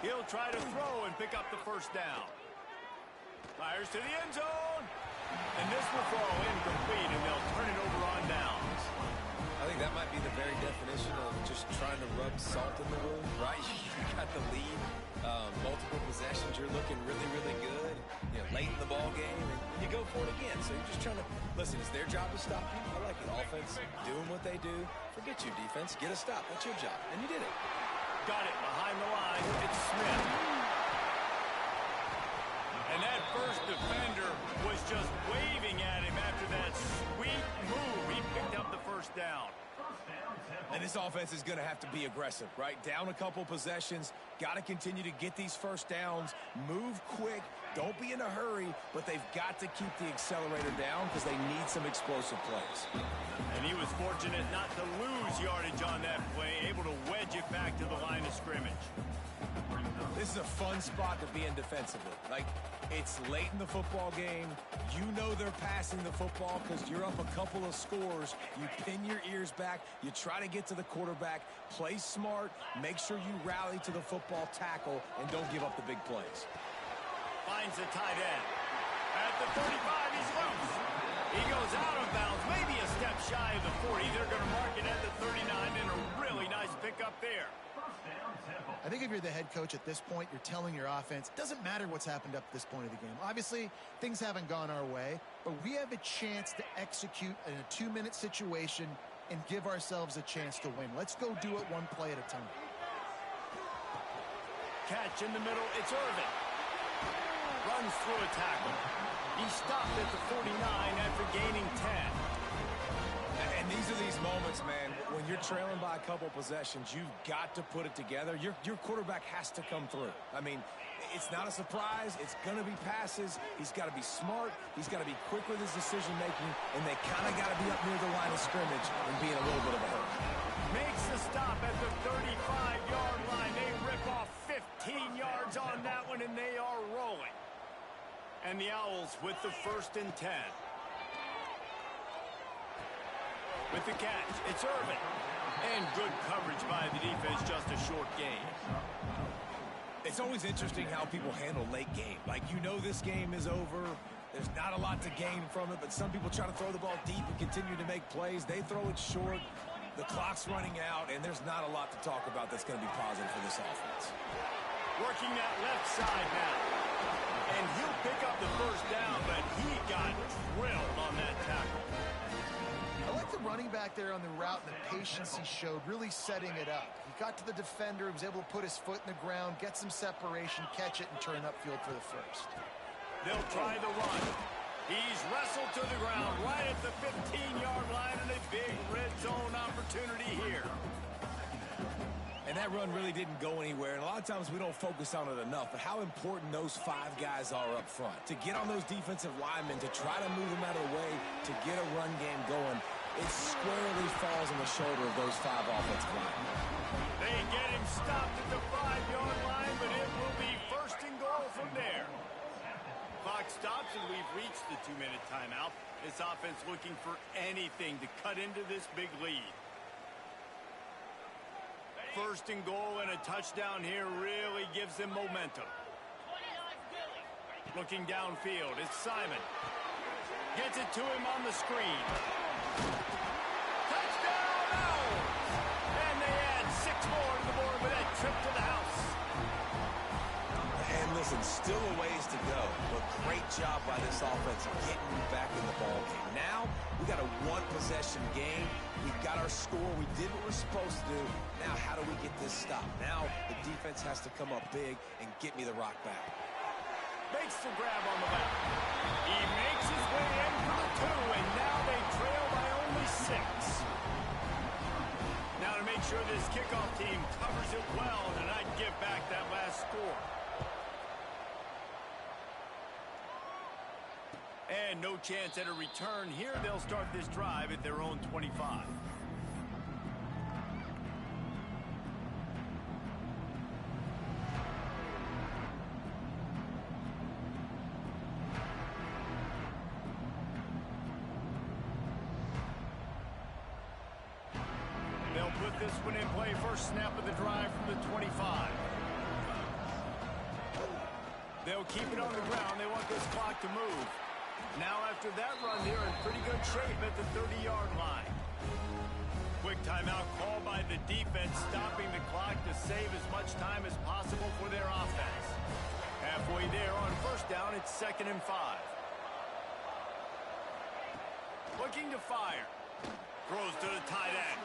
He'll try to throw and pick up the first down. Fires to the end zone. And this will fall incomplete, and they'll turn it over on downs. I think that might be the very definition of just trying to rub salt in the wound, right? You got the lead, multiple possessions, you're looking really, really good, late in the ball game, and you go for it again. So you're just trying to, listen, it's their job to stop you. I like it. Offense doing what they do. Forget you, defense. Get a stop. That's your job. And you did it. Got it behind the line. It's Smith. And that first defender was just waving at him after that sweet move. He picked up the first down. And this offense is going to have to be aggressive, right? Down a couple possessions. Got to continue to get these first downs. Move quick. Don't be in a hurry, but they've got to keep the accelerator down because they need some explosive plays. And he was fortunate not to lose yardage on that play, able to wedge it back to the line of scrimmage. This is a fun spot to be in defensively. Like, it's late in the football game. You know they're passing the football because you're up a couple of scores. You pin your ears back. You try to get to the quarterback. Play smart. Make sure you rally to the football tackle and don't give up the big plays. Finds the tight end. At the 35, he's loose. He goes out of bounds, maybe a step shy of the 40. They're going to mark it at the 39, and a really nice pickup there. I think if you're the head coach at this point, you're telling your offense, it doesn't matter what's happened up to this point of the game. Obviously, things haven't gone our way, but we have a chance to execute in a 2-minute situation and give ourselves a chance to win. Let's go do it one play at a time. Catch in the middle, it's Irvin. Runs through a tackle. He stopped at the 49 after gaining 10. And these are these moments, man, when you're trailing by a couple possessions, you've got to put it together. Your quarterback has to come through. I mean, it's not a surprise. It's going to be passes. He's got to be smart. He's got to be quick with his decision-making, and they kind of got to be up near the line of scrimmage and be in a little bit of a hurry. Makes the stop at the 35-yard line. They rip off 15 yards on that one, and they are rolling. And the Owls with the 1st and 10. With the catch, it's Irvin. And good coverage by the defense, just a short gain. It's always interesting how people handle late game. Like, you know this game is over. There's not a lot to gain from it, but some people try to throw the ball deep and continue to make plays. They throw it short. The clock's running out, and there's not a lot to talk about that's going to be positive for this offense. Working that left side now. And he'll pick up the first down, but he got drilled on that tackle. I like the running back there on the route and the patience he showed, really setting it up. He got to the defender, he was able to put his foot in the ground, get some separation, catch it, and turn upfield for the first. They'll try the run. He's wrestled to the ground right at the 15-yard line, and a big red zone opportunity here. And that run really didn't go anywhere, and a lot of times we don't focus on it enough, but how important those 5 guys are up front. To get on those defensive linemen, to try to move them out of the way, to get a run game going, it squarely falls on the shoulder of those 5 offensive linemen. They get him stopped at the 5-yard line, but it will be 1st and goal from there. Clock stops, and we've reached the 2-minute timeout. This offense looking for anything to cut into this big lead. 1st and goal and a touchdown here really gives them momentum. Looking downfield, it's Simon. Gets it to him on the screen. Touchdown, Owls! And they add 6 more to the board with that trip to the house. And listen, still a ways to go, but great job by this offense getting you back in the ball game. Now, we got a 1-possession game. We've got our score. We did what we're supposed to do. Now, how do we get this stopped? Now, the defense has to come up big and get me the rock back. Makes the grab on the back. He makes his way in for the 2, and now they trail by only 6. Now to make sure this kickoff team covers it well and not give back that last score. And no chance at a return here. They'll start this drive at their own 25. They'll put this one in play. First snap of the drive from the 25. They'll keep it on the ground. They want this clock to move. Now after that run, they're in pretty good shape at the 30-yard line. Quick timeout call by the defense, stopping the clock to save as much time as possible for their offense. Halfway there on first down, it's 2nd and 5. Looking to fire. Throws to the tight end.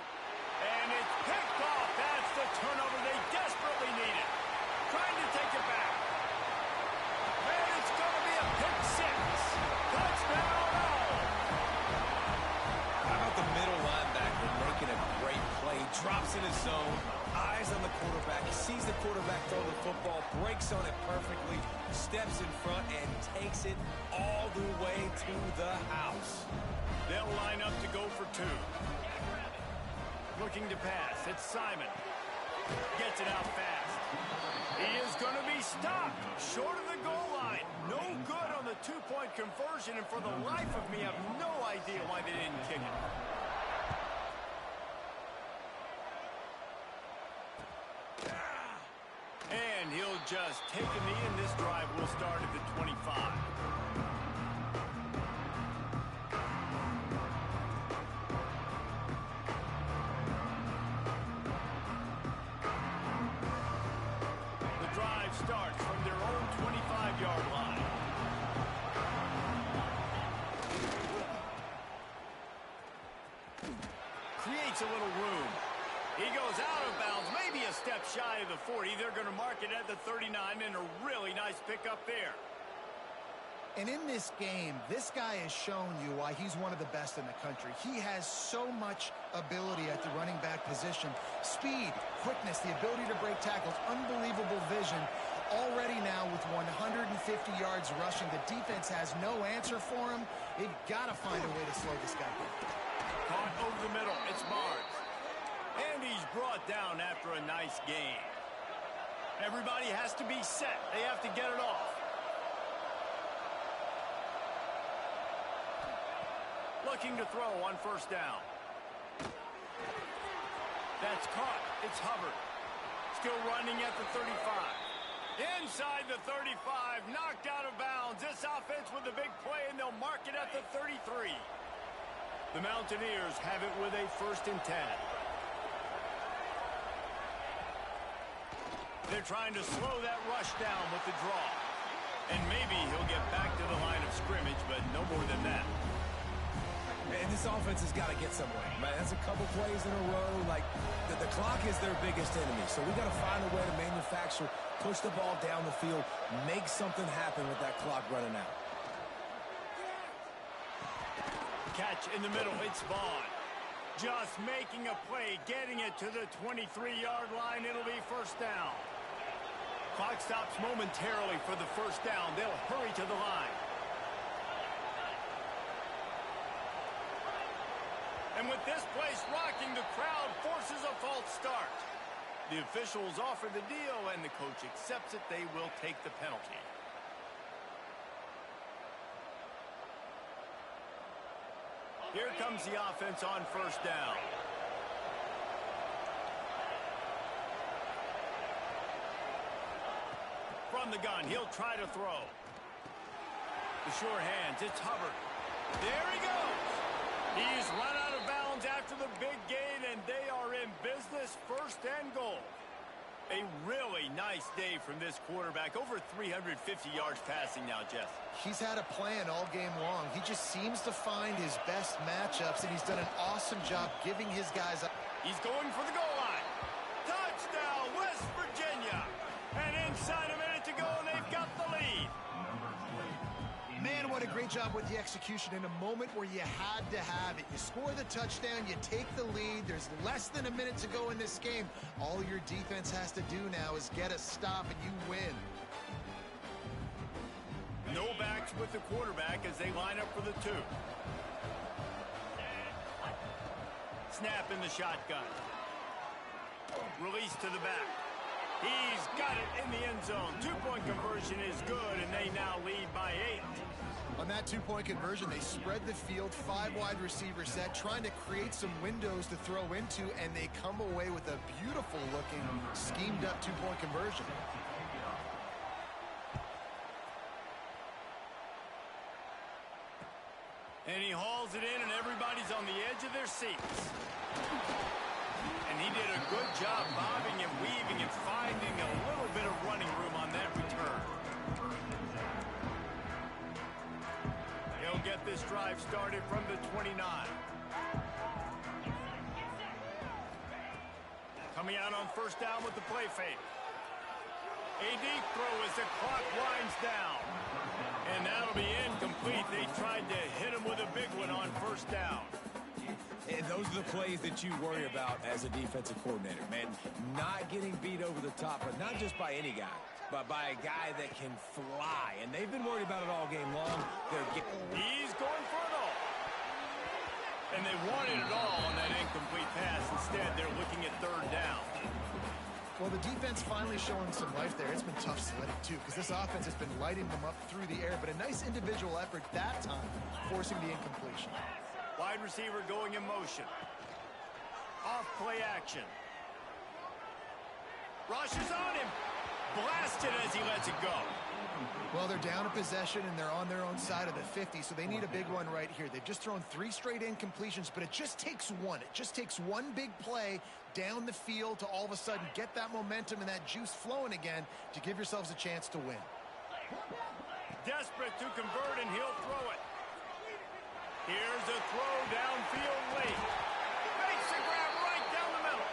And it's picked off. That's the turnover they desperately needed. Trying to take it back. And it's going to be a pick six. Touchdown. How about the middle linebacker making a great play? Drops in his zone. Eyes on the quarterback. He sees the quarterback throw the football. Breaks on it perfectly. Steps in front and takes it all the way to the house. They'll line up to go for 2. Looking to pass. It's Simon. Gets it out fast. He is going to be stopped short of the goal line. No good on the 2-point conversion, and for the life of me, I have no idea why they didn't kick it. And he'll just take a knee, and this drive will start at the 25. Starts from their own 25-yard line. Creates a little room. He goes out of bounds, maybe a step shy of the 40. They're going to mark it at the 39, and a really nice pickup there. And in this game, this guy has shown you why he's one of the best in the country. He has so much ability at the running back position. Speed, quickness, the ability to break tackles, unbelievable vision. Already now with 150 yards rushing, the defense has no answer for him. They've got to find a way to slow this guy down. Caught over the middle. It's Barnes. And he's brought down after a nice game. Everybody has to be set. They have to get it off. Looking to throw on first down. That's caught. It's Hubbard. Still running at the 35. Inside the 35, knocked out of bounds. This offense with a big play, and they'll mark it at the 33. The Mountaineers have it with a 1st and 10. They're trying to slow that rush down with the draw. And maybe he'll get back to the line of scrimmage, but no more than that. And this offense has got to get somewhere. Right? That's a couple plays in a row. Like, the clock is their biggest enemy. So we got to find a way to manufacture, push the ball down the field, make something happen with that clock running out. Catch in the middle. It's Vaughn. Just making a play, getting it to the 23-yard line. It'll be first down. Clock stops momentarily for the first down. They'll hurry to the line. And with this place rocking, the crowd forces a false start. The officials offer the deal, and the coach accepts it. They will take the penalty. Here comes the offense on first down. From the gun, he'll try to throw. The sure hands, it's Hubbard. There he goes. He's run out of bounds after the big gain, and they are in business, 1st and goal. A really nice day from this quarterback. Over 350 yards passing now, Jess. He's had a plan all game long. He just seems to find his best matchups, and he's done an awesome job giving his guys up. He's going for the goal line. Touchdown, West Virginia. And inside a minute to go, and they've got the lead. Man, what a great job with the execution in a moment where you had to have it. You score the touchdown, you take the lead. There's less than a minute to go in this game. All your defense has to do now is get a stop, and you win. No backs with the quarterback as they line up for the 2. Snap in the shotgun. Release to the back. He's got it in the end zone. 2-point conversion is good, and they now lead by 8. On that 2-point conversion, they spread the field, 5 wide receiver set, trying to create some windows to throw into, and they come away with a beautiful-looking, schemed-up 2-point conversion. And he hauls it in, and everybody's on the edge of their seats. And he did a good job bobbing and weaving and finding a little bit of running room on that return. He'll get this drive started from the 29. Coming out on first down with the play fake. A deep throw as the clock winds down. And that'll be incomplete. They tried to hit him with a big one on first down. And those are the plays that you worry about as a defensive coordinator, man. Not getting beat over the top, but not just by any guy, but by a guy that can fly. And they've been worried about it all game long. He's going for it all. And they wanted it all on that incomplete pass. Instead, they're looking at third down. Well, the defense finally showing some life there. It's been tough sledding, too, because this offense has been lighting them up through the air. But a nice individual effort that time, forcing the incompletion. Wide receiver going in motion. Off play action. Rushes on him. Blasted as he lets it go. Well, they're down a possession, and they're on their own side of the 50, so they need a big one right here. They've just thrown 3 straight incompletions, but it just takes one. It just takes one big play down the field to all of a sudden get that momentum and that juice flowing again to give yourselves a chance to win. Desperate to convert, and he'll throw it. Here's a throw downfield late. Makes the grab right down the middle.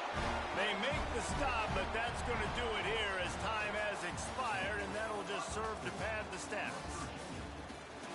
They make the stop, but that's going to do it here as time has expired, and that'll just serve to pad the stats.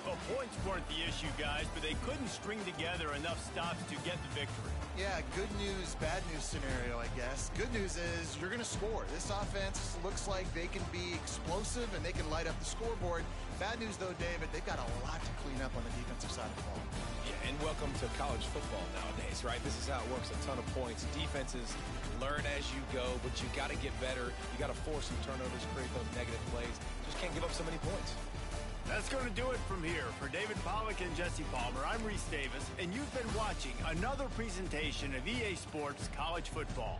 Well, points weren't the issue, guys, but they couldn't string together enough stops to get the victory. Yeah, good news, bad news scenario, I guess. Good news is you're going to score. This offense looks like they can be explosive and they can light up the scoreboard. Bad news, though, David, they've got a lot to clean up on the defensive side of the ball. Yeah, and welcome to college football nowadays, right? This is how it works, a ton of points. Defenses learn as you go, but you got to get better. You got to force some turnovers, create those negative plays. Just can't give up so many points. That's going to do it from here. For David Pollack and Jesse Palmer, I'm Reese Davis, and you've been watching another presentation of EA Sports College Football.